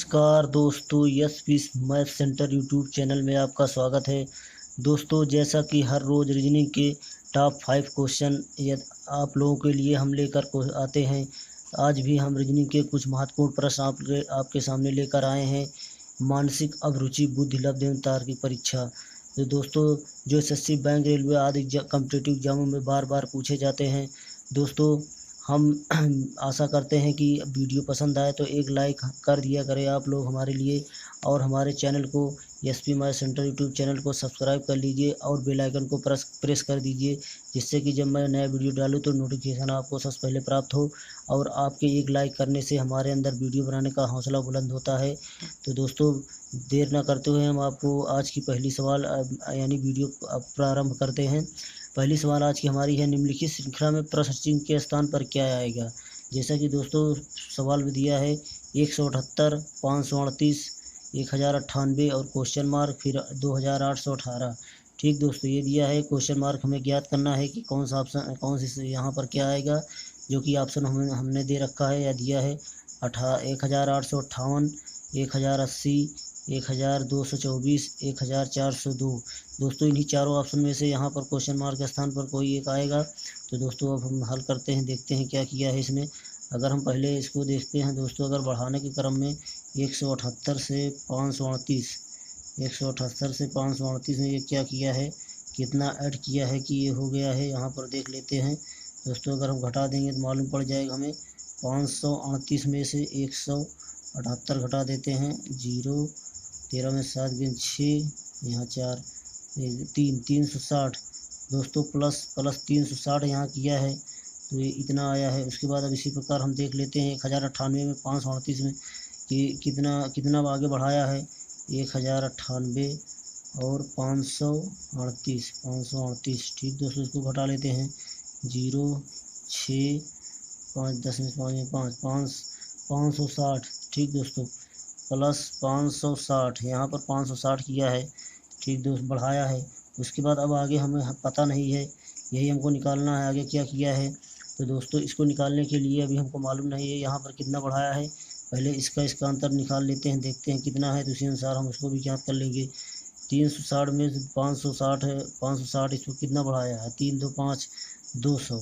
नमस्कार दोस्तों, yes fish math centre YouTube channel में आपका स्वागत है। दोस्तों, जैसा कि हर रोज़ रीजनिंग के टॉप 5 क्वेश्चन आप लोगों के लिए हम लेकर आते हैं। आज भी हम रीजनिंग के कुछ महत्वपूर्ण प्रश्न आपके सामने लेकर आए हैं। मानसिक अभिरुचि, बुद्धि लब्ध एवं तार्किक परीक्षा। तो दोस्तों, जो एसएससी, बैंक, रेलवे आदि कॉम्पिटिटिव एग्जामों में बार बार पूछे जाते हैं। दोस्तों, हम आशा करते हैं कि वीडियो पसंद आए तो एक लाइक कर दिया करें आप लोग हमारे लिए, और हमारे चैनल को SP math centre YouTube channel को सब्सक्राइब कर लीजिए और बेल आइकन को प्रेस कर दीजिए, जिससे कि जब मैं नया वीडियो डालूँ तो नोटिफिकेशन आपको सबसे पहले प्राप्त हो। और आपके एक लाइक करने से हमारे अंदर वीडियो बनाने का हौसला बुलंद होता है। तो दोस्तों, देर ना करते हुए हम आपको आज की पहली सवाल यानी वीडियो प्रारंभ करते हैं। पहली सवाल आज की हमारी है, निम्नलिखित श्रृंखला में प्रश्न चिन्ह के स्थान पर क्या आएगा। जैसा कि दोस्तों सवाल में दिया है 178, 538, 1098 और क्वेश्चन मार्क, फिर 2818। ठीक दोस्तों, ये दिया है क्वेश्चन मार्क। हमें ज्ञात करना है कि कौन सा ऑप्शन, कौन सी यहाँ पर क्या आएगा, जो कि ऑप्शन हमने दे रखा है या दिया है 1858, 1080, 1224, 1402। दोस्तों, इन्हीं चारों ऑप्शन में से यहाँ पर क्वेश्चन मार्क के स्थान पर कोई एक आएगा। तो दोस्तों, अब हम हल करते हैं, देखते हैं क्या किया है इसमें। अगर हम पहले इसको देखते हैं दोस्तों, अगर बढ़ाने के क्रम में 178 से 538, 178 से 538 में ये क्या किया है, कितना ऐड किया है कि ये हो गया है, यहाँ पर देख लेते हैं दोस्तों। अगर हम घटा देंगे तो मालूम पड़ जाएगा हमें। 538 में से 178 घटा देते हैं, 0, 13 में 7 गेंद 6, यहाँ 4, 360 दोस्तों, प्लस 360 यहाँ किया है, तो ये इतना आया है। उसके बाद अब इसी प्रकार हम देख लेते हैं 1098 में 538 में कि कितना आगे बढ़ाया है, 1098 और 538। ठीक दोस्तों, इसको घटा लेते हैं, 0, 6, 5, 10 में 5 560। ठीक दोस्तों, प्लस 560 यहाँ पर 560 किया है। ठीक दोस्त, बढ़ाया है। उसके बाद अब आगे हमें पता नहीं है, यही हमको निकालना है आगे क्या किया है। तो दोस्तों, इसको निकालने के लिए अभी हमको मालूम नहीं है यहाँ पर कितना बढ़ाया है। पहले इसका अंतर निकाल लेते हैं, देखते हैं कितना है, तो उसी अनुसार हम उसको भी ज्ञात कर लेंगे। 360 में 560 है, 560 इसको कितना बढ़ाया है, 3 2 5, 200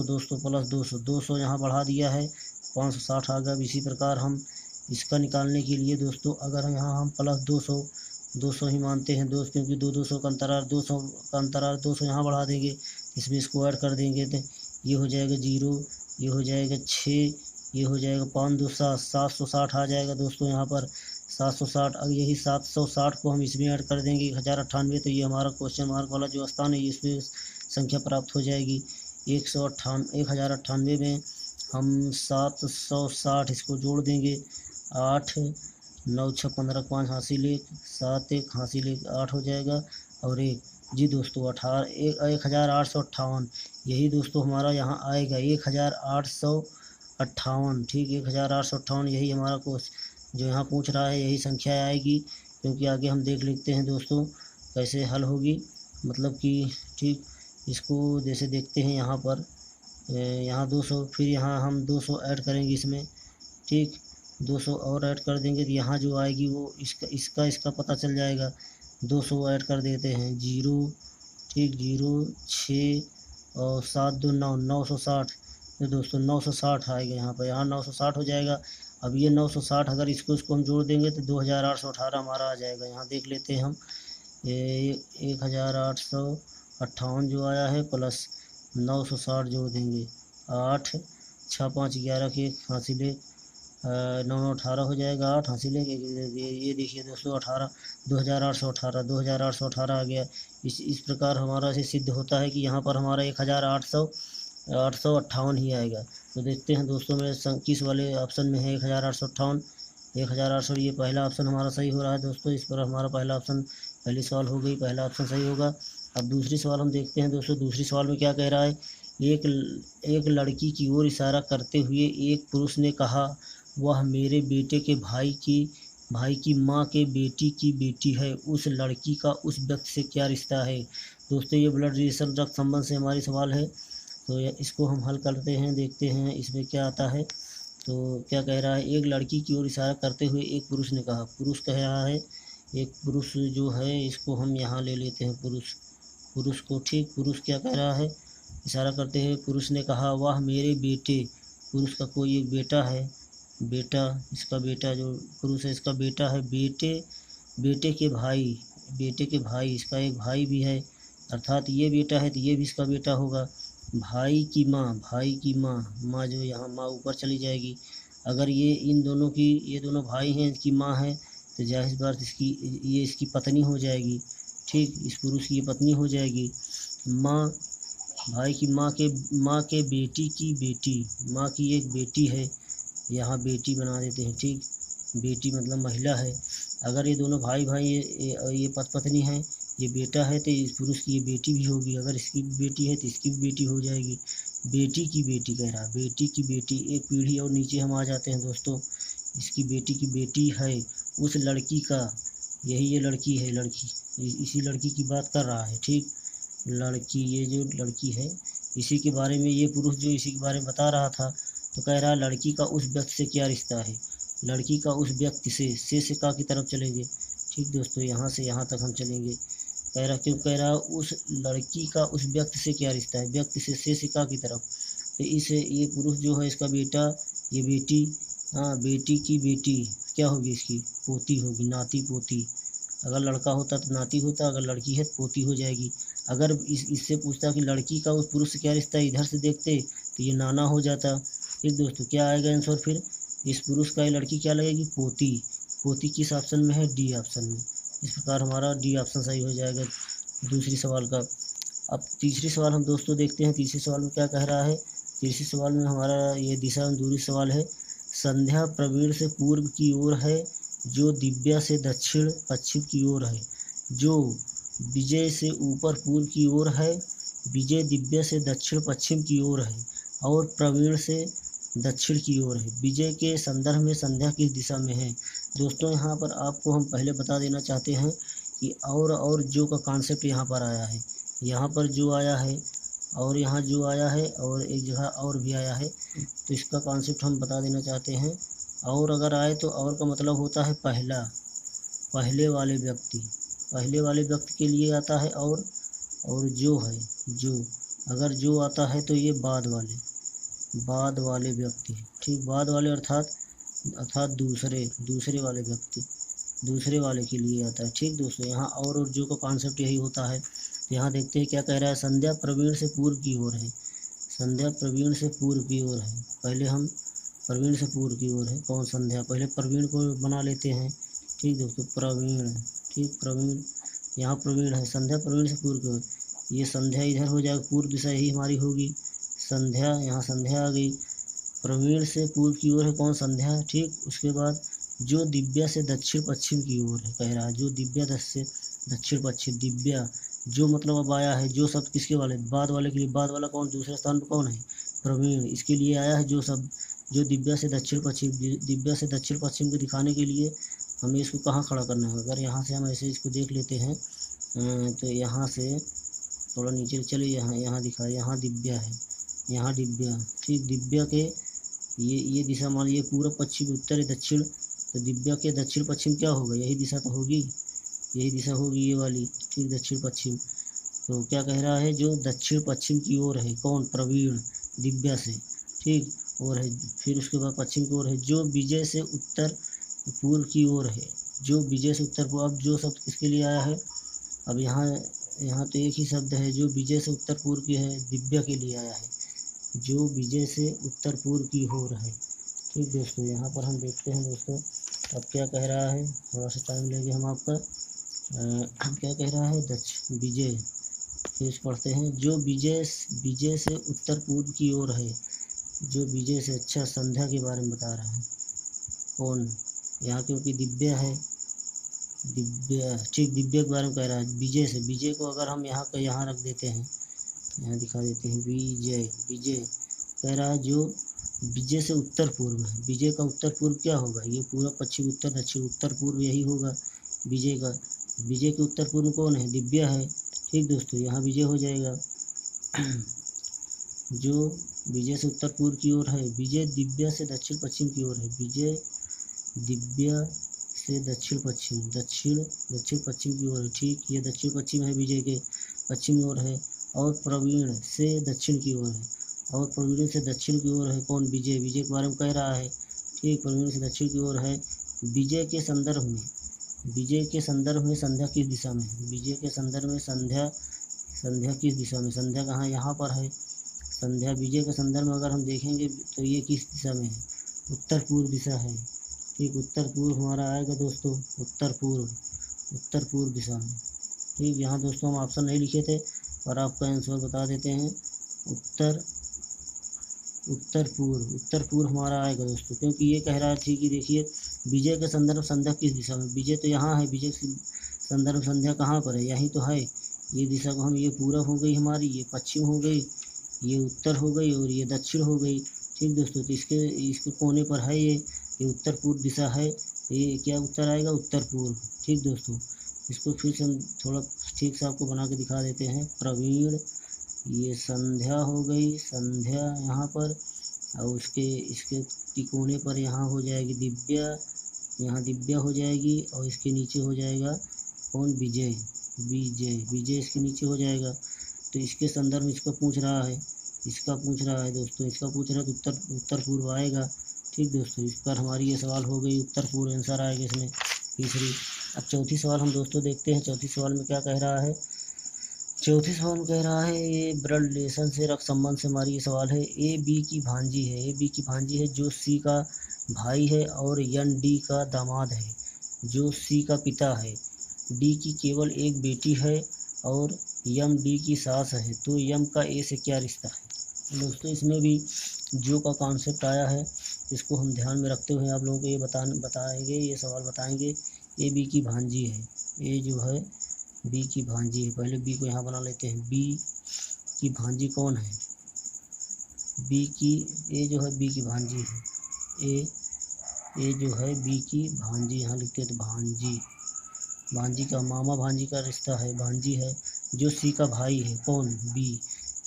दोस्तों, प्लस 200 यहाँ बढ़ा दिया है, 560 आ गया। इसी प्रकार हम इसका निकालने के लिए दोस्तों, अगर यहाँ हम प्लस 200 ही मानते हैं दोस्त, क्योंकि 200 का अंतराल 200 यहाँ बढ़ा देंगे, इसमें इसको ऐड कर देंगे तो ये हो जाएगा 0, ये हो जाएगा 6, ये हो जाएगा 5 2 7, 760 आ जाएगा दोस्तों यहाँ पर 760। अगर यही 760 को हम इसमें ऐड कर देंगे 1098, तो ये हमारा क्वेश्चन मार्क वाला जो स्थान है इसमें संख्या प्राप्त हो जाएगी। 1098 में हम 760 इसको जोड़ देंगे, 8 9 6 15 5 हासिल 1 7 1 हासिल 1 8 हो जाएगा, और 1 जी दोस्तों 1858। यही दोस्तों हमारा यहाँ आएगा 1858। ठीक, 1858 यही हमारा क्वेश्चन जो यहाँ पूछ रहा है, यही संख्या आएगी। क्योंकि आगे हम देख लेते हैं दोस्तों कैसे हल होगी, मतलब कि ठीक इसको जैसे देखते हैं यहाँ पर, यहाँ 200, फिर यहाँ हम 200 ऐड करेंगे इसमें। ठीक, 200 और ऐड कर देंगे तो यहाँ जो आएगी वो इसका पता चल जाएगा। 200 ऐड कर देते हैं, 0, ठीक 0 6 और 7 2 9, 960। तो दोस्तों 960 आएगा यहाँ पर, यहाँ 960 हो जाएगा। अब ये 960 अगर इसको हम जोड़ देंगे तो 2818 हमारा आ जाएगा। यहाँ देख लेते हैं हम, 1858 जो आया है, प्लस 960 जोड़ देंगे, 8 6 5 11 के 1 हासिल 1, 9 9 18 हो जाएगा, 8 हासिल 1। ये देखिए दोस्तों 2818 आ गया। इस प्रकार हमारा से सिद्ध होता है कि यहाँ पर हमारा 1858 ही आएगा। तो देखते हैं दोस्तों मेरे किस वाले ऑप्शन में है 1858। 1800, ये पहला ऑप्शन हमारा सही हो रहा है दोस्तों। इस पर हमारा पहला ऑप्शन, पहली सवाल हो गई, पहला ऑप्शन सही होगा। अब दूसरी सवाल हम देखते हैं दोस्तों। दूसरी सवाल में क्या कह रहा है, एक लड़की की ओर इशारा करते हुए एक पुरुष ने कहा, वह मेरे बेटे के भाई की माँ के बेटी की बेटी है। उस लड़की का उस व्यक्ति से क्या रिश्ता है। दोस्तों, ये ब्लड रिलेशन, रक्त संबंध से हमारी सवाल है। तो इसको हम हल करते हैं, देखते हैं इसमें क्या आता है। तो क्या कह रहा है, एक लड़की की ओर इशारा करते हुए एक पुरुष ने कहा। पुरुष कह रहा है, एक पुरुष जो है इसको हम यहाँ ले लेते हैं, पुरुष को। ठीक, पुरुष क्या कह रहा है, इशारा करते हुए पुरुष ने कहा, वाह मेरे बेटे। पुरुष का कोई एक बेटा है, इसका बेटा जो पुरुष है इसका बेटा है, बेटे के भाई इसका एक भाई भी है, अर्थात ये बेटा है तो ये भी इसका बेटा होगा। भाई की माँ जो यहाँ माँ ऊपर चली जाएगी। अगर ये ये दोनों भाई हैं, इसकी माँ है, तो जाहिर बात ये इसकी पत्नी हो जाएगी। ठीक, इस पुरुष की ये पत्नी हो जाएगी। भाई की माँ के बेटी की बेटी, माँ की एक बेटी है, यहाँ बेटी बना देते हैं। ठीक, बेटी मतलब महिला है। अगर ये दोनों भाई ये पत्नी है, ये बेटा है, तो इस पुरुष की ये बेटी भी होगी। अगर इसकी बेटी है तो इसकी भी बेटी हो जाएगी। बेटी की बेटी कह रहा, बेटी की बेटी, एक पीढ़ी और नीचे हम आ जाते हैं दोस्तों। इसकी बेटी की बेटी है उस लड़की का, यही ये लड़की है, इसी लड़की की बात कर रहा है। ठीक, लड़की, ये जो लड़की है इसी के बारे में ये पुरुष जो इसी के बारे में बता रहा था। तो कह रहा, लड़की का उस व्यक्ति से क्या रिश्ता है, लड़की का उस व्यक्ति से का की तरफ चलेंगे। ठीक दोस्तों, यहाँ से यहाँ तक हम चलेंगे। कह रहा उस लड़की का उस व्यक्ति से क्या रिश्ता है, व्यक्ति से का की तरफ। तो ये पुरुष जो है इसका बेटा, ये बेटी, बेटी की बेटी क्या होगी, इसकी पोती होगी, नाती पोती। अगर लड़का होता तो नाती होता, अगर लड़की है तो पोती हो जाएगी। अगर इससे पूछता कि लड़की का उस पुरुष से क्या रिश्ता है, इधर से देखते तो ये नाना हो जाता। ठीक दोस्तों, क्या आएगा आंसर फिर, इस पुरुष का ये लड़की क्या लगेगी, पोती किस ऑप्शन में है, डी ऑप्शन में। इस प्रकार हमारा डी ऑप्शन सही हो जाएगा दूसरी सवाल का। अब तीसरी सवाल हम दोस्तों देखते हैं, तीसरे सवाल में क्या कह रहा है। तीसरे सवाल में हमारा ये दिशा दूरी सवाल है। संध्या प्रवीण से पूर्व की ओर है, जो दिव्या से दक्षिण पश्चिम की ओर है। जो विजय से ऊपर पूर्व की ओर है, विजय दिव्या से दक्षिण पश्चिम की ओर है, और प्रवीण से दक्षिण की ओर है। विजय के संदर्भ में संध्या किस दिशा में है। दोस्तों यहाँ पर आपको हम पहले बता देना चाहते हैं कि और जो का कॉन्सेप्ट यहाँ पर आया है, यहाँ पर जो आया है और यहाँ जो आया है और एक जगह और भी आया है, तो इसका कॉन्सेप्ट हम बता देना चाहते हैं। और अगर आए तो और का मतलब होता है पहले वाले व्यक्ति के लिए आता है। और जो है, अगर जो आता है तो ये बाद वाले व्यक्ति। ठीक, बाद वाले अर्थात दूसरे वाले व्यक्ति, दूसरे वाले के लिए आता है। ठीक दोस्तों, यहाँ और जो का कॉन्सेप्ट यही होता है। यहाँ देखते हैं क्या कह रहा है। संध्या प्रवीण से पूर्व की ओर है, संध्या प्रवीण से पूर्व की ओर है। पहले हम प्रवीण से पूर्व की ओर है, कौन संध्या, पहले प्रवीण को बना लेते हैं। ठीक दोस्तों, प्रवीण, ठीक प्रवीण, यहाँ प्रवीण है, संध्या प्रवीण से पूर्व की ओर, ये संध्या इधर हो जाएगा, पूर्व दिशा यही हमारी होगी। संध्या, यहाँ संध्या आ गई, प्रवीण से पूर्व की ओर है कौन, संध्या। ठीक, उसके बाद जो दिव्या से दक्षिण पश्चिम की ओर है, कह रहा है जो दिव्या से दक्षिण पश्चिम, दिव्या जो मतलब अब आया है, जो शब्द किसके वाले, बाद वाले के लिए। बाद वाला कौन, दूसरे स्थान पर कौन है, प्रवीण, इसके लिए आया है जो शब्द, जो दिव्या से दक्षिण पश्चिम को दिखाने के लिए हमें इसको कहाँ खड़ा करना है। अगर यहाँ से हम ऐसे इसको देख लेते हैं तो यहाँ से थोड़ा नीचे चले, यहाँ दिखा, यहाँ दिव्या है, यहाँ दिव्या। ठीक, दिव्या के ये दिशा मान लीजिए पूर्व पश्चिम उत्तर दक्षिण, तो दिव्या के दक्षिण पश्चिम क्या होगा, यही दिशा तो होगी, यही दिशा होगी ये वाली। ठीक, दक्षिण पश्चिम। तो क्या कह रहा है, जो दक्षिण पश्चिम की ओर है कौन, प्रवीण, दिव्या से। ठीक, और है फिर उसके बाद पश्चिम की ओर है, जो विजय से उत्तर पूर्व की ओर है, जो विजय से उत्तर पूर्व। अब जो शब्द किसके लिए आया है, अब यहाँ तो एक ही शब्द है, जो विजय से उत्तर पूर्व की है, दिव्या के लिए आया है, जो विजय से उत्तर पूर्व की ओर है। ठीक दोस्तों, यहाँ पर हम देखते हैं दोस्तों अब क्या कह रहा है, थोड़ा सा टाइम लेंगे हम आपका। क्या कह रहा है, विजय, फिर पढ़ते हैं, जो विजय से उत्तर पूर्व की ओर है, जो विजय से, अच्छा संध्या के बारे में बता रहा है कौन, यहाँ क्योंकि दिव्या है, दिव्या। ठीक, दिव्या के बारे में कह रहा है, विजय को अगर हम यहाँ रख देते हैं, यहाँ दिखा देते हैं, विजय कह रहा है जो विजय से उत्तर पूर्व है। विजय का उत्तर पूर्व क्या होगा, ये पूरा पश्चिम उत्तर दक्षिण, उत्तर पूर्व यही होगा विजय का। विजय के उत्तर पूर्व कौन है, दिव्या है। ठीक दोस्तों, यहाँ विजय हो जाएगा। जो विजय से उत्तर पूर्व की ओर है, विजय दिव्या से दक्षिण पश्चिम की ओर है, विजय दिव्या से दक्षिण दक्षिण पश्चिम की ओर है। ठीक, ये दक्षिण पश्चिम है, विजय के पश्चिम ओर है। और प्रवीण से दक्षिण की ओर है, और प्रवीण से दक्षिण की ओर है कौन? विजय। विजय के बारे में कह रहा है। ठीक, प्रवीण से दक्षिण की ओर है। विजय के संदर्भ में संध्या किस दिशा में है? विजय के संदर्भ में संध्या किस दिशा में? संध्या कहाँ? यहाँ पर है संध्या। विजय के संदर्भ में अगर हम देखेंगे तो ये किस दिशा में है? उत्तर पूर्व दिशा है। ठीक, उत्तर पूर्व हमारा आएगा दोस्तों, उत्तर पूर्व दिशा में। ठीक, यहाँ दोस्तों हम ऑप्शन नहीं लिखे थे और आपका आंसर बता देते हैं। उत्तर पूर्व हमारा आएगा दोस्तों, क्योंकि ये कह रहा है ठीक है। देखिए, विजय के संदर्भ संध्या किस दिशा में? विजय तो यहाँ है, विजय के संदर्भ संध्या कहाँ पर है? यहीं तो है। ये दिशा को हम, ये पूरब हो गई हमारी, ये पश्चिम हो गई, ये उत्तर हो गई और ये दक्षिण हो गई। ठीक दोस्तों, तो इसके कोने पर है ये उत्तर पूर्व दिशा है। ये क्या उत्तर आएगा? उत्तर पूर्व। ठीक दोस्तों, इसको फिर से हम थोड़ा ठीक से आपको बना के दिखा देते हैं। प्रवीण, ये संध्या हो गई, संध्या यहाँ पर, और इसके कोने पर यहाँ हो जाएगी दिव्या, यहाँ दिव्या हो जाएगी, और इसके नीचे हो जाएगा कौन? विजय इसके नीचे हो जाएगा। तो इसके संदर्भ में इसको पूछ रहा है, दोस्तों, इसका पूछ रहा है तो उत्तर पूर्व आएगा। ठीक दोस्तों, इस पर हमारी ये सवाल हो गई, उत्तर पूर्व आंसर आएगा इसमें, तीसरी। अब चौथी सवाल हम दोस्तों देखते हैं, चौथी सवाल में क्या कह रहा है। चौथी सवाल में कह रहा है, ये ब्लड रिलेशन से, रक्त संबंध से हमारी ये सवाल है। ए बी की भांजी है, जो सी का भाई है और एन डी का दामाद है, जो सी का पिता है। डी की केवल एक बेटी है और यम डी की सास है, तो यम का ए से क्या रिश्ता है? दोस्तों, इसमें भी जो का कॉन्सेप्ट आया है, इसको हम ध्यान में रखते हुए आप लोगों को ये बताएंगे, ये सवाल बताएंगे। ए बी की भांजी है, ए जो है बी की भांजी है। पहले बी को यहाँ बना लेते हैं। बी की भांजी कौन है? ए जो है बी की भांजी है। ए जो है बी की भांजी, यहाँ लिखते हैं तो भांजी का मामा भांजी का रिश्ता है, भांजी है। जो सी का भाई है कौन? बी।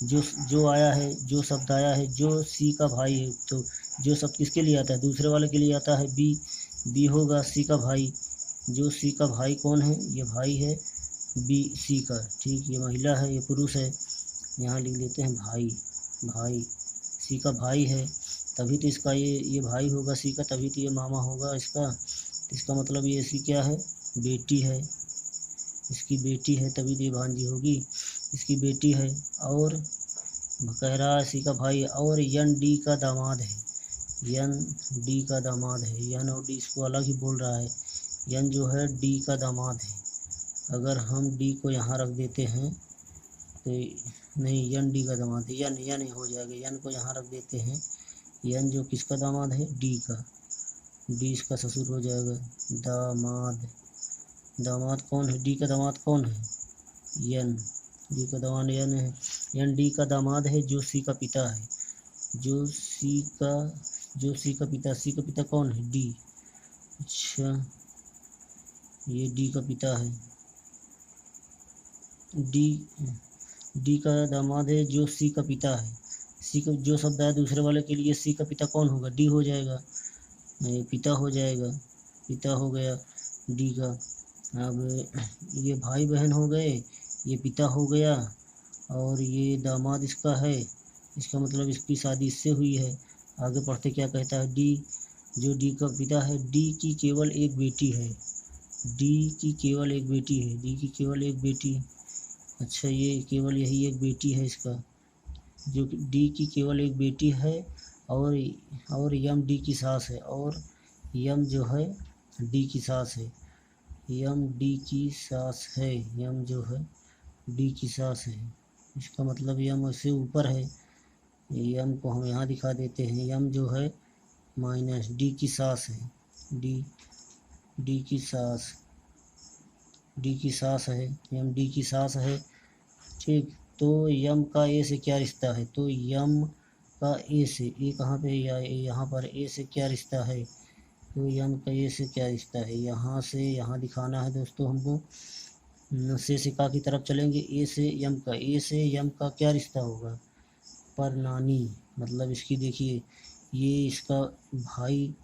जो आया है, जो शब्द आया है, जो सी का भाई है, तो जो शब्द किसके लिए आता है? दूसरे वाले के लिए आता है, बी होगा सी का भाई। जो सी का भाई कौन है? ये भाई है बी सी का। ठीक, ये महिला है, ये पुरुष है, यहाँ लिख लेते हैं भाई। सी का भाई है, तभी तो इसका ये भाई होगा सी का, तभी तो ये मामा होगा इसका। इसका मतलब ये सी क्या है? बेटी है, इसकी बेटी है, तभी तो ये भांजी होगी, इसकी बेटी है। और कह रहा है सी का भाई, और एन डी का दामाद है, एन और डी इसको अलग ही बोल रहा है। एन जो है डी का दामाद है। अगर हम डी को यहाँ रख देते हैं तो नहीं, एन डी का दामाद है, एन हो जाएगा, एन को यहाँ रख देते हैं। एन जो किसका दामाद है? डी का, डी इसका ससुर हो जाएगा। दामाद कौन है? डी का दामाद कौन है? एन। डी का दामाद एन है, एन डी का दामाद है, जो सी का पिता है, जो सी का पिता कौन है? डी। अच्छा, ये डी का पिता है, डी का दामाद है, जो सी का पिता है। सी का जो शब्द आया दूसरे वाले के लिए, सी का पिता कौन होगा? डी हो जाएगा, पिता हो जाएगा, पिता हो गया डी का। अब ये भाई बहन हो गए, ये पिता हो गया, और ये दामाद इसका है, इसका मतलब इसकी शादी इससे हुई है। आगे पढ़ते क्या कहता है। डी, जो डी का पिता है, डी की केवल एक बेटी है, अच्छा, ये केवल यही एक बेटी है इसका, जो डी की केवल एक बेटी है, और यम डी की सास है, और यम जो है डी की सास है, यम जो है डी की सास है। इसका मतलब यम इससे ऊपर है, यम को हम यहाँ दिखा देते हैं। यम जो है माइनस डी की सास है, डी की सास है, यम डी की सास है। ठीक, तो यम का ए से क्या रिश्ता है? तो यम का ए से, ए कहाँ पे? यहाँ पर ए से क्या रिश्ता है? तो यम का ए से क्या रिश्ता है? यहाँ से यहाँ दिखाना है दोस्तों हमको। सिक्का की तरफ चलेंगे। ए से यम का क्या रिश्ता होगा? परनानी, मतलब इसकी देखिए, ये इसका भाई,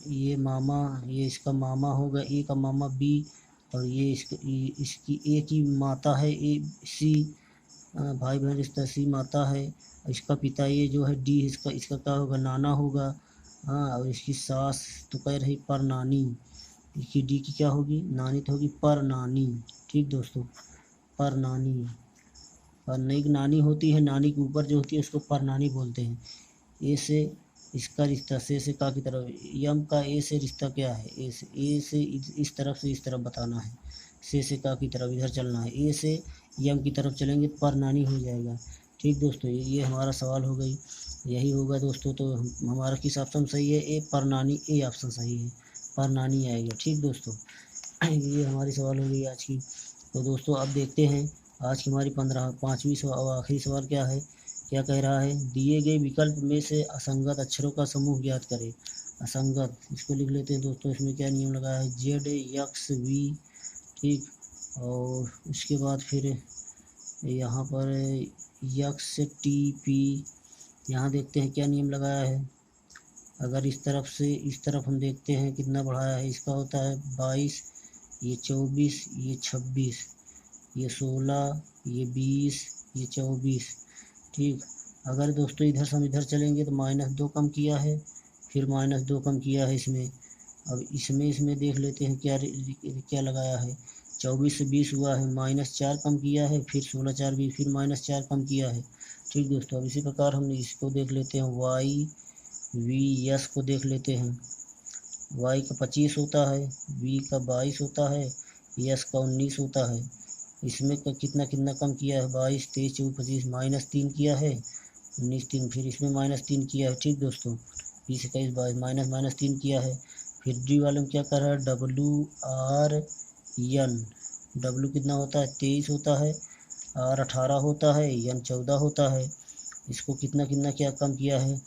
ये मामा, ये इसका मामा होगा, ए का मामा बी, और ये इसकी ए की माता है ए सी, भाई बहन रिश्ता सी माता है। इसका पिता ये जो है डी, इसका इसका क्या होगा, नाना होगा। हाँ, और इसकी सास तो कह रही पर नानी, इसकी डी की क्या होगी, नानी तो होगी पर नानी। ठीक दोस्तों, पर नानी, पर नहीं नानी होती है, नानी के ऊपर जो होती है उसको पर नानी बोलते हैं। ए से इसका रिश्ता से का की तरफ, यम का ए से रिश्ता क्या है, ए से इस तरफ से इस तरफ बताना है, से का की तरफ इधर चलना है, ए से यम की तरफ चलेंगे पर नानी हो जाएगा। ठीक दोस्तों, ये हमारा सवाल हो गई, यही होगा दोस्तों। तो हमारा किस ऑप्शन सही है, ए पर नानी, ए ऑप्शन सही है, पर नानी आएगा। ठीक दोस्तों, ये हमारी सवाल हो गई आज की। तो दोस्तों अब देखते हैं आज की हमारी 5वीं और आखिरी सवाल क्या है। क्या कह रहा है, दिए गए विकल्प में से असंगत अक्षरों का समूह ज्ञात करें। असंगत, इसको लिख लेते हैं दोस्तों। इसमें क्या नियम लगा है, जेड यक्स वी, ठीक, और उसके बाद फिर यहाँ पर यक्स टी पी। यहाँ देखते हैं क्या नियम लगाया है। अगर इस तरफ से इस तरफ हम देखते हैं कितना बढ़ाया है, इसका होता है 22, ये 24, ये 26, ये 16, ये 20, ये 24। ठीक, अगर दोस्तों इधर से हम इधर चलेंगे तो -2 कम किया है, फिर -2 कम किया है इसमें। अब इसमें देख लेते हैं क्या क्या लगाया है। 24 से 20 हुआ है, -4 कम किया है, फिर 16 4 20, फिर -4 कम किया है। ठीक दोस्तों, अब इसी प्रकार हम इसको देख लेते हैं, वाई वी यस को देख लेते हैं। वाई का 25 होता है, वी का 22 होता है, यस का 19 होता है। इसमें का कितना कितना कम किया है, 22 23 24 25, -3 किया है, 19 3, फिर इसमें -3 किया है। ठीक दोस्तों, 20 21 22, -3 किया है। फिर डी वाले में क्या कर रहा है, डब्लू आर एन, डब्लू कितना होता है 23 होता है, आर 18 होता है, एन 14 होता है। इसको कितना कितना क्या कम किया है,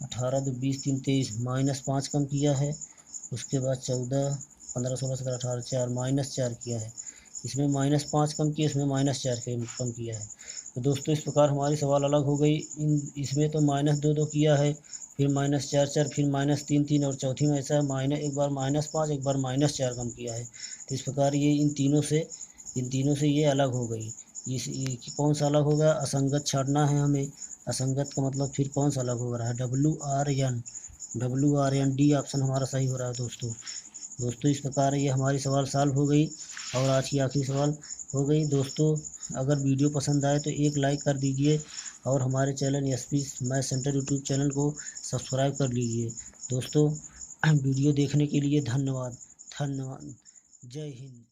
18 2 20 3 23, -5 कम किया है। उसके बाद 14 15 16 17 18 4, -4 किया है। इसमें -5 कम किया, इसमें -4 कम किया है। तो दोस्तों इस प्रकार हमारी सवाल अलग हो गई। इसमें तो -2 2 किया है, फिर -4 4, फिर -3 3, और चौथी में ऐसा है एक बार -5 एक बार -4 कम किया है। तो इस प्रकार ये इन तीनों से ये अलग हो गई। ये कौन सा अलग होगा, असंगत छाड़ना है हमें। असंगत का मतलब फिर कौन सा अलग हो रहा है, WRN डी ऑप्शन हमारा सही हो रहा है दोस्तों। दोस्तों इस प्रकार ये हमारी सवाल सॉल्व हो गई, और आज की आखिरी सवाल हो गई दोस्तों। अगर वीडियो पसंद आए तो एक लाइक कर दीजिए, और हमारे channel SP math centre YouTube channel को सब्सक्राइब कर लीजिए। दोस्तों वीडियो देखने के लिए धन्यवाद। जय हिंद।